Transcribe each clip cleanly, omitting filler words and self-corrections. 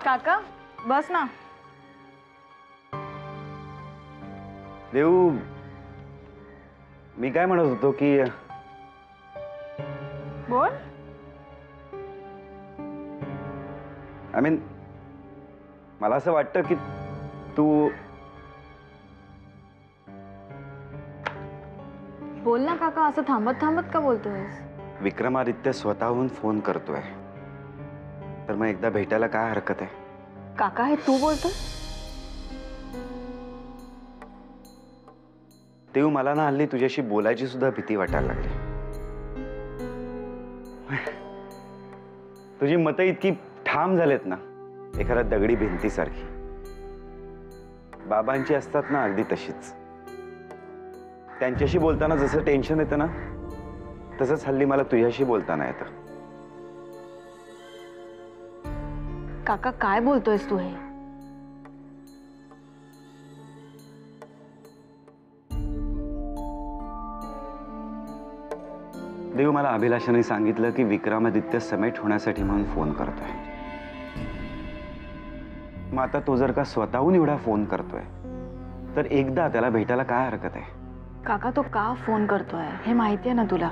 काका बस ना. देऊ, मी काय म्हणत होतो की बोल. आय मीन मला असं वाटतं की तू बोल ना काका. असं थांबत थांबत का बोलतोयस? विक्रमादित्य स्वतःहून फोन करतोय, तर मग एकदा भेटायला काय हरकत आहे? काका हे तू बोलतोय? देऊ, मला ना हल्ली तुझ्याशी बोलायची सुद्धा भीती वाटायला लागली. तुझी मतं इतकी ठाम झालेत ना, एखाद्या दगडी भिंतीसारखी. बाबांची असतात ना अगदी तशीच. त्यांच्याशी बोलताना जसं टेन्शन येतं ना, तसंच हल्ली मला तुझ्याशी बोलताना येतं. काका काय बोलतोयस तू हे? देव, मला अभिलाषाने सांगितलं की विक्रमादित्य समेट होण्यासाठी म्हणून फोन करतोय. मग आता तो जर का स्वतःहून एवढा फोन करतोय, तर एकदा त्याला भेटायला काय हरकत आहे? काका तो का फोन करतोय हे माहितीये ना तुला.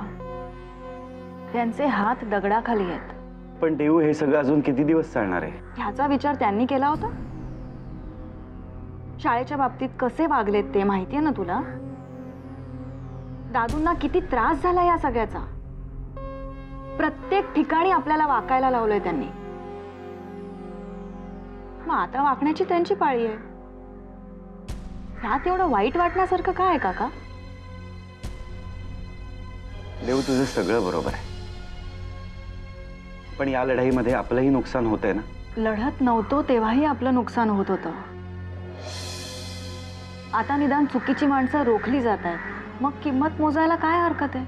त्यांचे हात दगडाखाली आहेत. पण देऊ, हे सगळं अजून किती दिवस चालणार आहे? ह्याचा विचार त्यांनी केला होता. शाळेच्या बाबतीत कसे वागलेत ते माहितीये ना तुला. दादूंना किती त्रास झाला या सगळ्याचा. प्रत्येक ठिकाणी आपल्याला वाकायला लावलंय त्यांनी. मग आता वाकण्याची त्यांची पाळी आहे. ह्यात एवढं वाईट वाटण्यासारखं काय आहे काका? देव, तुझं सगळं बरोबर आहे, पण या लढाईमध्ये आपलंही नुकसान होतंय ना. लढत नव्हतो तेव्हाही आपलं नुकसान होत होतं. आता निदान चुकीची माणसं रोखली जात आहेत. मग किंमत मोजायला काय हरकत आहे?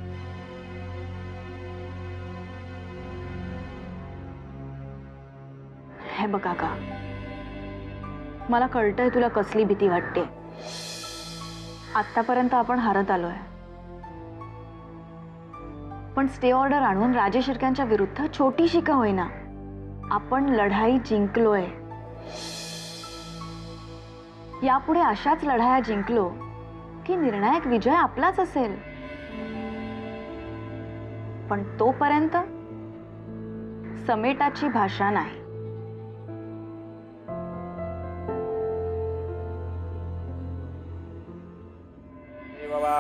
हे बघ काका, मला कळतंय तुला कसली भीती वाटते. आतापर्यंत आपण हारत आलोय, पण स्टे ऑर्डर आणून राजे शिर्क्यांच्या विरुद्ध छोटीशी का होईना आपण लढाई जिंकलोय. यापुढे अशाच लढाया जिंकलो की निर्णायक विजय आपलाच असेल. पण तोपर्यंत समेटाची भाषा नाही.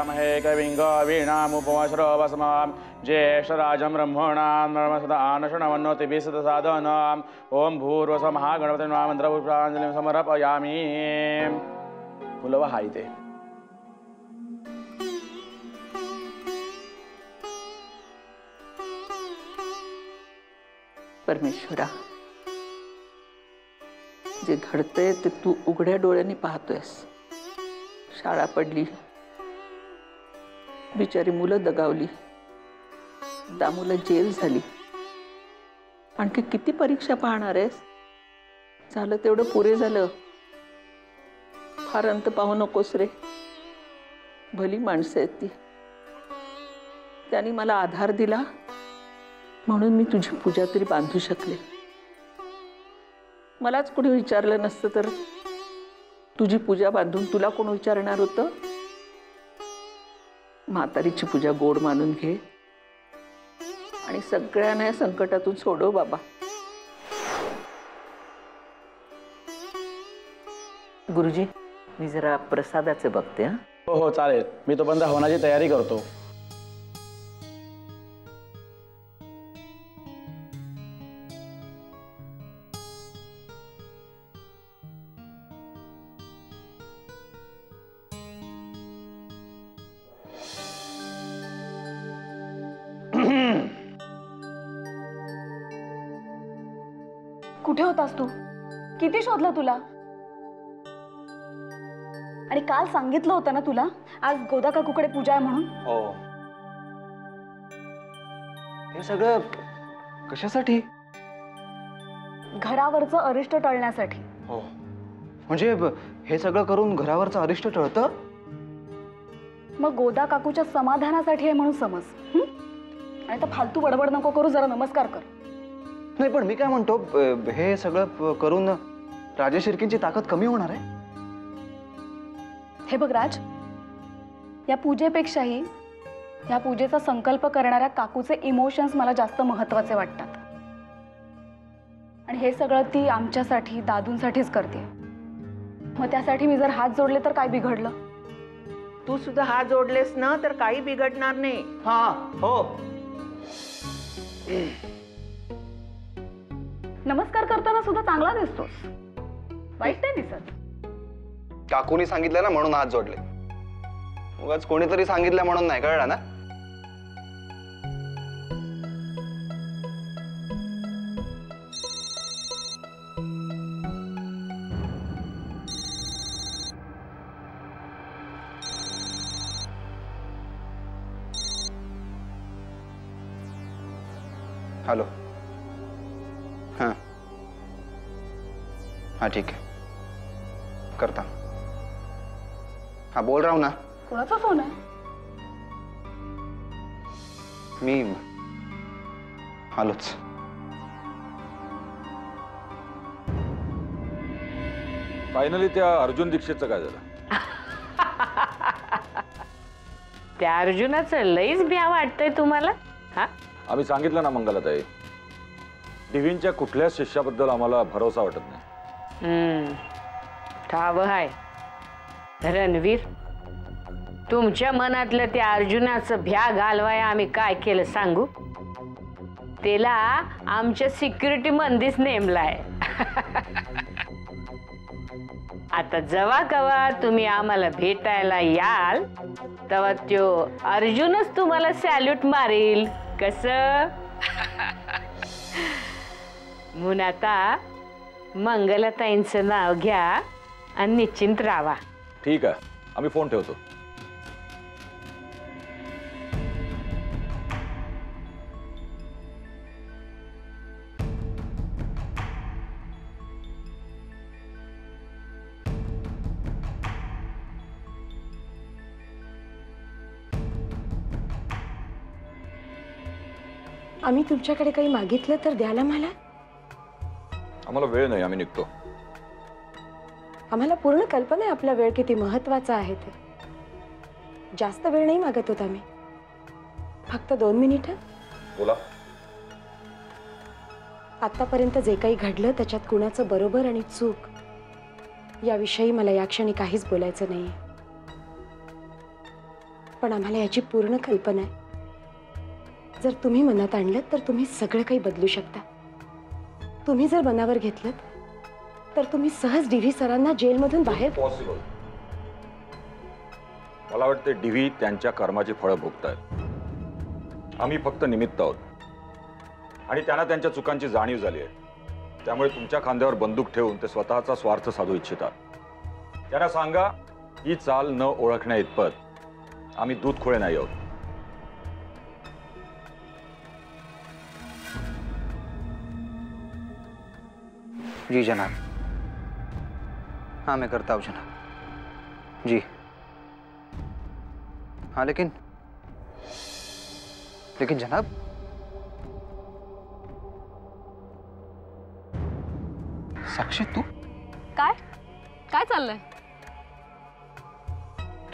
महे कविंग वीणामुपमश्रवसमां ज्येष्ठराजं ब्रह्मणां नर्मसदानशृण्वन्नोतिभिसदसादनां ओम भूर्वस्वः महागणपते नमः मंत्रपुष्पांजलिं समर्पयामि. फुलवा हाय ते. परमेश्वरा, जे घडतंय ते तू उघड्या डोळ्यांनी पाहतोयस. शाळा पडली, बिचारी मुलं दगावली, दामूला जेल झाली. आणखी किती परीक्षा पाहणार आहेस? झालं तेवढं पुरे झालं. फार अंत पाहू नकोस रे. भली माणसं आहेत ती. त्यांनी मला आधार दिला म्हणून मी तुझी पूजा तरी बांधू शकले. मलाच कोणी विचारलं नसतं तर तुझी पूजा बांधून तुला कोण विचारणार होतं? म्हातारीची पूजा गोड मानून घे आणि सगळ्यांना या संकटातून सोडव बाबा. गुरुजी, मी जरा प्रसादाचं बघते. हो हो चालेल, मी तोपर्यंत हवनाची तयारी करतो. कुठे होतास तू? किती शोधलं तुला? आणि काल सांगितलं होतं ना तुला आज गोदा काकूकडे पूजा आहे म्हणून. हो, हे सगळं कशासाठी? घरावरचं अरिष्ट टळण्यासाठी. हो, म्हणजे हे सगळं करून घरावरचं अरिष्ट टळतं? मग गोदा काकूच्या समाधानासाठी आहे म्हणून समज. आणि तर फालतू बडबड नको करू, जरा नमस्कार कर. नाही पण मी काय म्हणतो, हे सगळं करून राजेश शिर्केंची ताकद कमी होणार आहे? हे बघ राज, या पूजेपेक्षाही या पूजेचा संकल्प करणाऱ्या काकूचे इमोशन्स मला जास्त महत्त्वाचे वाटतात. आणि हे सगळं ती आमच्यासाठी, दादूंसाठीच करते. मग त्यासाठी मी जर हात जोडले तर काय बिघडलं? तू सुद्धा हात जोडलेस ना तर काही बिघडणार नाही. हा हो. नमस्कार करताना सुद्धा चांगला दिसतोस, वाईट नाही दिसत. काकूनी सांगितलं ना म्हणून हात जोडले. उगाच कोणीतरी सांगितलं म्हणून नाही, कळलं ना? हेलो. हाँ हाँ ठीक है, करता. हाँ बोल रहा हूँ ना. कोणाचा फोन आहे? मी आलोच. फायनली त्या अर्जुन दीक्षितचं काय झालं? त्या अर्जुनाचं लईच भ्या वाटतंय तुम्हाला? हा, आम्ही सांगितलं ना मंगलाताई, दिवींच्या कुठल्याच शिष्याबद्दल आम्हाला भरोसा वाटत नाही. ठाव हाय रणवीर, तुमच्या मनातलं त्या अर्जुनाचं भ्या घालवाय आम्ही काय केलं सांगू? त्याला आमच्या सिक्युरिटी मंदीच नेमलाय. आता जेव्हा कवा तुम्ही आम्हाला भेटायला याल तेव्हा त्यो अर्जुनच तुम्हाला सॅल्यूट मारील. कसं? म्हणून आता मंगलाताईंचं नाव घ्या आणि निश्चिंत राहा. ठीक आहे, आम्ही फोन ठेवतो. आम्ही तुमच्याकडे काही मागितलं तर द्याला मला? आम्हाला वेळ नाही, आम्ही निघतो. आम्हाला पूर्ण कल्पना आहे आपला वेळ किती महत्वाचा आहे ते. जास्त वेळ नाही मागत होत आम्ही, फक्त 2 मिनिटं. बोला. आतापर्यंत जे काही घडलं त्याच्यात कुणाचं बरोबर आणि चूक याविषयी मला या क्षणी काहीच बोलायचं नाहीये. पण आम्हाला याची पूर्ण कल्पना आहे. जर तुम्ही मनात आणलं तर तुम्ही सगळं काही बदलू शकता. तुम्ही जर मनावर घेतलं तर तुम्ही सहज डीव्ही सरांना जेलमधून बाहेर. पॉसिबल. मला वाटते डीव्ही त्यांच्या कर्माची फळं भोगतायत. आम्ही फक्त निमित्त आहोत आणि त्यांना त्यांच्या चुकांची जाणीव झाली आहे. त्यामुळे तुमच्या खांद्यावर बंदूक ठेवून ते स्वतःचा स्वार्थ साधू इच्छितात. त्यांना सांगा, ही चाल न ओळखण्या इतपत आम्ही दूधखोळे नाही आहोत. जी जनाब. हाँ मैं करता हूँ जनाब. जी हाँ लेकिन जनाब, साक्षी तू काय काय चाललंय?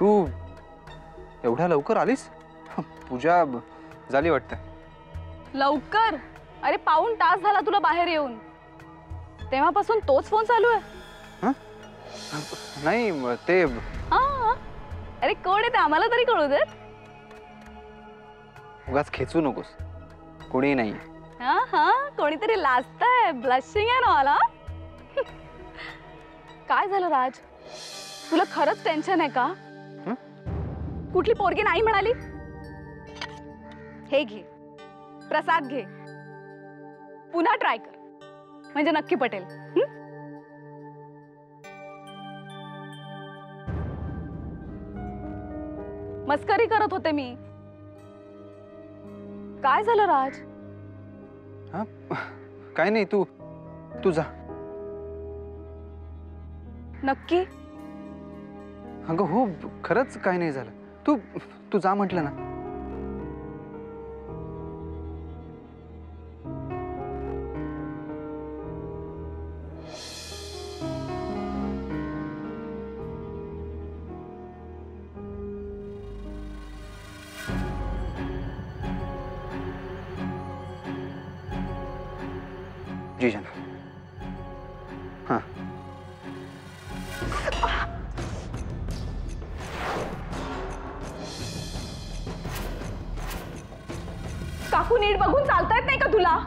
तू एवढ्या लवकर आलीस? पूजा झाली वाटतं. लवकर? अरे पाऊण तास झाला तुला बाहेर येऊन. तेव्हापासून तोच फोन चालू आहे? नाही ते. हा, अरे कोण आहे ते आम्हाला तरी कळू दे. उगाच खेचू नकोस, कोणी नाही. हा हा, कोणीतरी लाजतंय, ब्लशिंग आहे ना मला. काय झालं राज, तुला खरंच टेन्शन आहे का? कुठली पोरगी नाही म्हणाली? हे घे प्रसाद, घे, पुन्हा ट्राय कर, म्हणजे नक्की पटेल. मस्करी करत होते मी. काय झालं राज? हाँ काय नाही, तू जा. नक्की? अगं हो, खरंच काय नाही झालं. तू जा म्हटलं ना. जी जना. हां. काकू नीट बघून चालता येत नाही का तुला?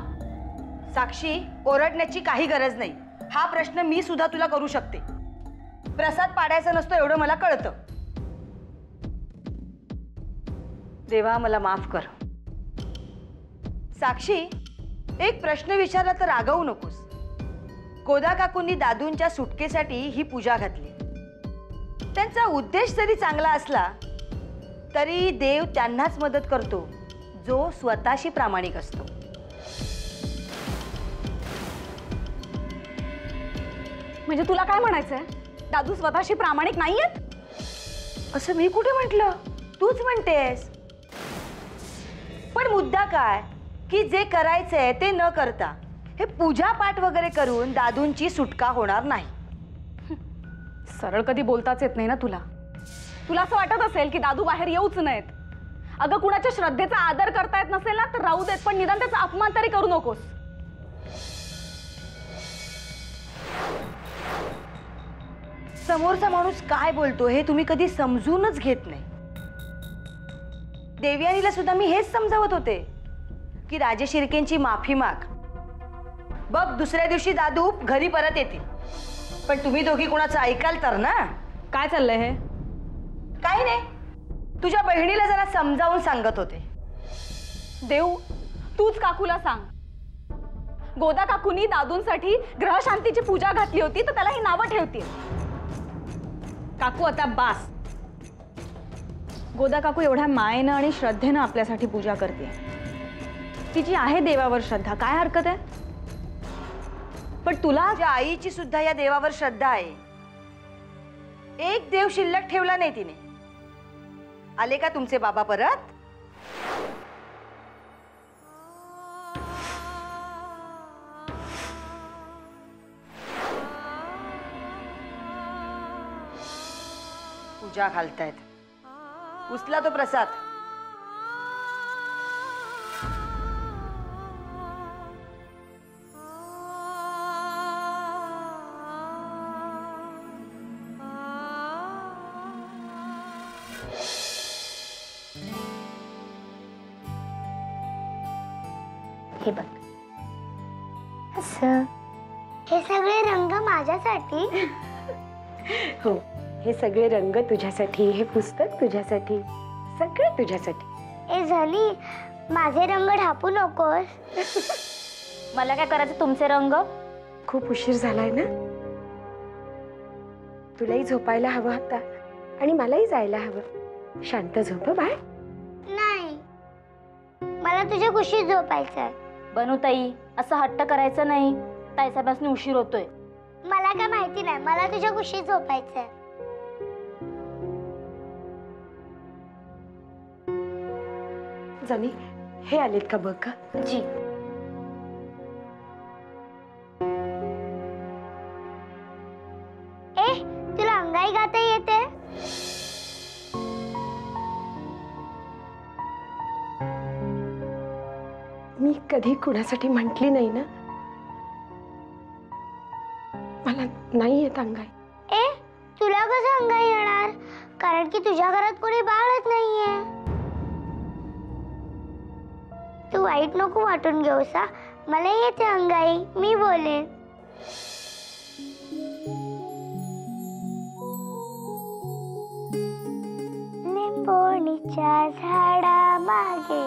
साक्षी, ओरडण्याची काही गरज नाही. हा प्रश्न मी सुद्धा तुला करू शकते. प्रसाद पाडायचा नसतो एवढं मला कळतं. देवा मला माफ कर. साक्षी, एक प्रश्न विचारला तर रागवू नकोस. गोदा काकूंनी दादूंच्या सुटकेसाठी ही पूजा घातली. त्यांचा उद्देश जरी चांगला असला तरी देव त्यांनाच मदत करतो जो स्वतःशी प्रामाणिक असतो. म्हणजे तुला काय म्हणायचंय? दादू स्वतःशी प्रामाणिक नाहीयेत? असं मी कुठे म्हटलं? तूच म्हणतेस. पण मुद्दा काय की जे करायचंय ते न करता हे पूजा पाठ वगैरे करून दादूंची सुटका होणार नाही. सरळ कधी बोलताच येत नाही ना तुला. तुला असं वाटत असेल की दादू बाहेर येऊच नाहीत. अगं, कुणाच्या श्रद्धेचा आदर करता येत नसेल ना तर राहू देत, पण निदान त्याचा अपमान तरी करू नकोस. समोरचा माणूस काय बोलतो हे तुम्ही कधी समजूनच घेत नाही. देवयानीला सुद्धा मी हेच समजावत होते की राजे शिर्केंची माफी माग. बघ, दुसऱ्या दिवशी दादू घरी परत येतील. पण तुम्ही दोघी कोणाचं ऐकाल तर ना. काय चाललंय हे? काही नाही, तुझ्या बहिणीला जरा समजावून सांगत होते. देव, तूच काकूला सांग. गोदा काकूंनी दादूंसाठी ग्रहशांतीची पूजा घातली होती तर त्याला ही नावं ठेवतील. काकू आता बास. गोदा काकू एवढ्या मायेनं आणि श्रद्धेनं आपल्यासाठी पूजा करते. तिची आहे देवावर श्रद्धा, काय हरकत आहे? पण तुला तुझ्या आईची सुद्धा या देवावर श्रद्धा आहे. एक देव शिल्लक ठेवला नाही तिने. आले का तुमचे बाबा परत? पूजा घालतायत. उचला तो प्रसाद. हे बघ, असं हे सगळे रंग माझ्यासाठी. हो, हे सगळे रंग तुझ्यासाठी, हे पुस्तक तुझ्यासाठी, सगळं तुझ्यासाठी. ए झाली, माझे रंग ढापू नकोस. मला काय करायचं तुमचे रंग? खूप उशीर झालाय ना. तुलाही झोपायला हवं आता आणि मलाही जायला हवं. शांत झोप बाळ. नाही, मला तुझ्या कुशीत झोपायचंय. बनूताई, असं हट्ट करायचं नाही. ताईसाहेबांनी उशीर होतोय. मला काय माहिती नाही, मला तुझ्या कुशीत झोपायचंय. जानी, हे आलेत का बघ का? जी. ए, तुला अंगाई गाता येते? मी कधी कुणासाठी म्हटली नाही ना. मला नाही येत अंगाई. ए, तुला कसं अंगाई येणार? कारण की तुझ्या घरात कोणी बाळच नाहीये. तू वाईट नको वाटून घेऊसा. मला येते अंगाई, मी बोलेन. लिंबोणीच्या झाडा मागे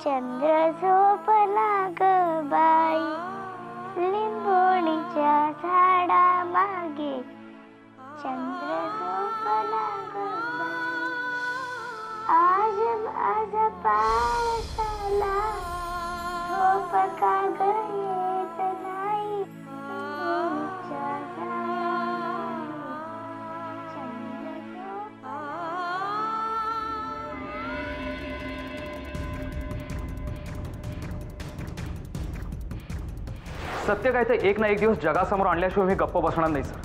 चंद्र झोपला ग बाई. लिंबोणीच्या झाडा मागे चंद्र झोपला ग बाई. आज माझा पावसाला झोप का ग येत नाही. लिंबोणीच्या झाडामागे चंद्र झोपला. सत्य काय तर एक ना एक दिवस जगासमोर आणल्याशिवाय मी गप्प बसणार नाही sir.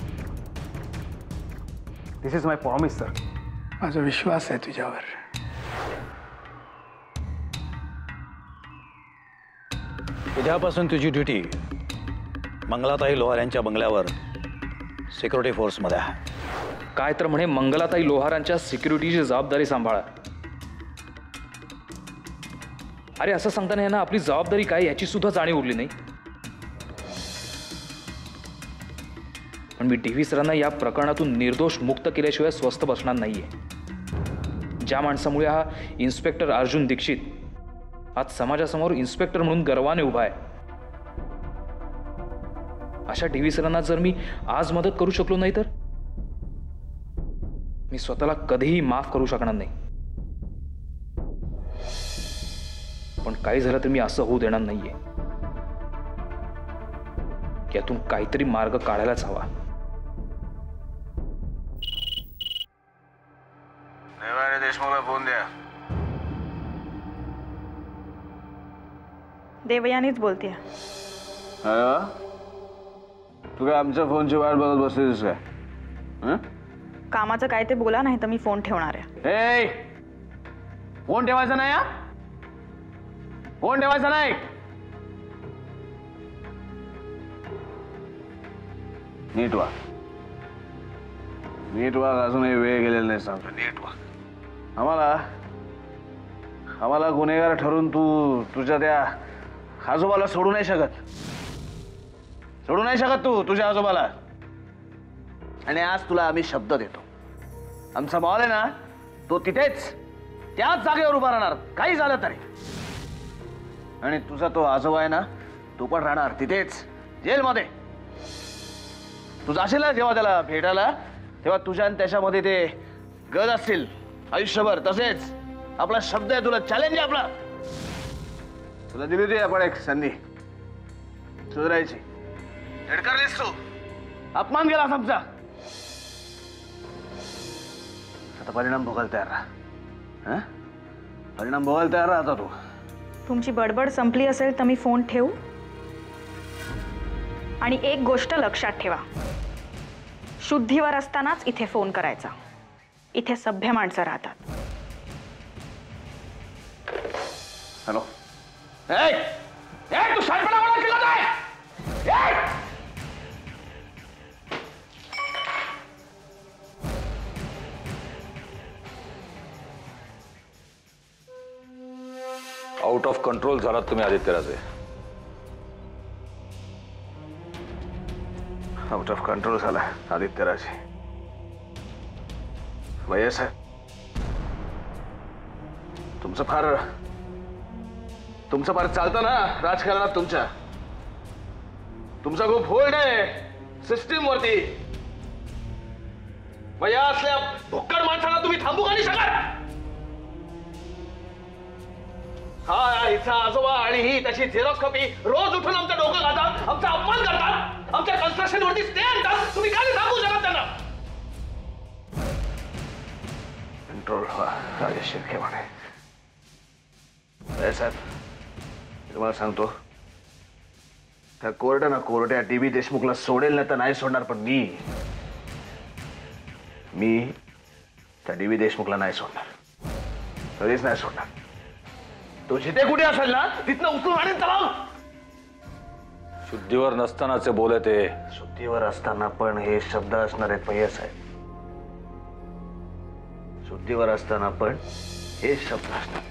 This is my promise sir. माझा विश्वास आहे तुझ्यावर. उद्यापासून तुझी ड्युटी मंगलाताई लोहार यांच्या बंगल्यावर सिक्युरिटी फोर्समध्ये आहे. काय तर म्हणे मंगलाताई लोहारांच्या सिक्युरिटीची जबाबदारी सांभाळा. अरे असं सांगताना यांना आपली जबाबदारी काय याची सुद्धा जाणीव उरली नाही. पण मी टीव्ही सरांना या प्रकरणातून निर्दोष मुक्त केल्याशिवाय स्वस्थ बसणार नाहीये. ज्या माणसामुळे हा इन्स्पेक्टर अर्जुन दीक्षित आज समाजासमोर इन्स्पेक्टर म्हणून गर्वाने उभा आहे, अशा टीव्ही सरांना जर मी आज मदत करू शकलो नाही तर मी स्वतःला कधीही माफ करू शकणार नाही. पण काही झालं तर मी असं होऊ देणार नाहीये. यातून काहीतरी मार्ग काढायलाच हवा. देशमुखला फोन द्या. देवयानीच बोलते. तू काय आमच्या फोनची वाट बघत बसलीस काय? कामाचं काय ते बोला, नाही तर मी फोन ठेवणार आहे. फोन ठेवायचा नाही. फोन ठेवायचा नाही. नीट वा. नीट वा. अजूनही वेळ गेलेला नाही सांगतो. नीट वा. आम्हाला गुन्हेगार ठरवून तू तुझ्या त्या आजोबाला सोडू नाही शकत. सोडू नाही शकत तू तुझ्या आजोबाला. आणि आज तुला आम्ही शब्द देतो, आमचा बॉल आहे ना तो तिथेच त्याच जागेवर उभा राहणार काही झालं तरी. आणि तुझा तो आजोबा आहे ना तो पण राहणार तिथेच जेलमध्ये. तू जाशील ना जेव्हा त्याला भेटायला, तेव्हा तुझ्या आणि त्याच्यामध्ये ते गज असतील आयुष्यभर. तसेच आपला शब्द आहे, तुला चॅलेंज आहे आपला. तुला दिली होती आपण एक संधी सुधारायची. धडकारलीस तू, अपमान केला आमचा. आता परिणाम भोगायला तयार राहा. परिणाम भोगायला तयार राहा आता तू. तुमची बडबड संपली असेल तर मी फोन ठेवू. आणि एक गोष्ट लक्षात ठेवा, शुद्धीवर असतानाच इथे फोन करायचा. इथे सभ्य माणसं राहतात. हॅलो. तू शांतपणा कोणाला शिकवत आहे? आउट ऑफ कंट्रोल झालात तुम्ही आदित्यराजे. आउट ऑफ कंट्रोल झाला आदित्यराजे. भैया साहेब, तुमचं फार चालतं ना राजकारणात. तुमचा खूप होल्ड आहे सिस्टीम वरती. भैया असल्या भुक्कड माणसाला तुम्ही थांबू का नाही शकत? हा हिचा आजोबा आणि ही त्याची झेरॉक्स कॉपी रोज उठून आमचं डोकं घालतात, आमचा अपमान करतात, आमच्या कन्स्ट्रक्शन वरती स्टे आणतात. तुम्ही काय सांगू शकत त्यांना? कंट्रोल व्हा राजेश शिर्के म्हणे. साहेब तुम्हाला सांगतो, त्या कोर्टानं डी.बी. देशमुखला सोडेल नाही तर नाही सोडणार. पण मी त्या डी.बी. देशमुखला नाही सोडणार, कधीच नाही सोडणार. तो जिथे कुठे असेल ना तिथनं उचलून आणेल चला. शुद्धीवर नसतानाचे बोले ते. शुद्धीवर असताना पण हे शब्द असणार आहेत भैया साहेब. शुद्धीवर असताना पण हे शब्द असणार.